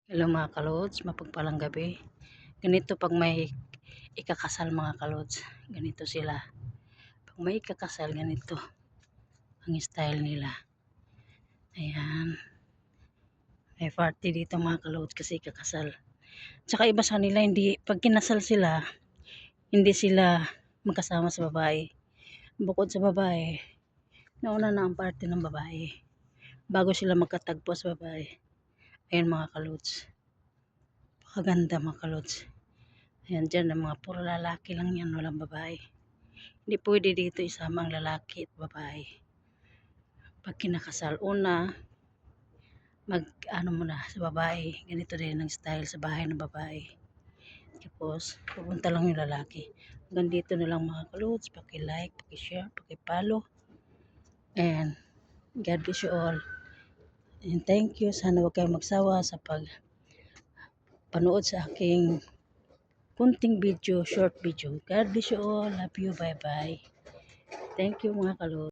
Hello mga kalods, mapagpalang gabi. Ganito pag may ikakasal mga kalods, ganito sila. Pag may ikakasal, ganito ang style nila. Ayan, may party dito mga kalods kasi ikakasal. Tsaka iba sa nila, hindi, pag kinasal sila, hindi sila magkasama sa babae. Bukod sa babae, nauna na ang party ng babae bago sila magkatagpo sa babae. Ayan mga kalods, pakaganda mga kalods. Ayan dyan, ang mga puro lalaki lang yan, walang babae. Hindi pwede dito isama ang lalaki at babae. Pag kinakasal, una, mag-ano muna sa babae. Ganito din ang style sa bahay ng babae. Tapos, pupunta lang yung lalaki. Hanggang dito na lang mga kalods. Paki-like, paki-share, paki-follow. And, God bless you all. And thank you. Sana huwag kayong magsawa sa panood sa aking kunting video, short video. God bless you all. Love you. Bye-bye. Thank you mga kalods.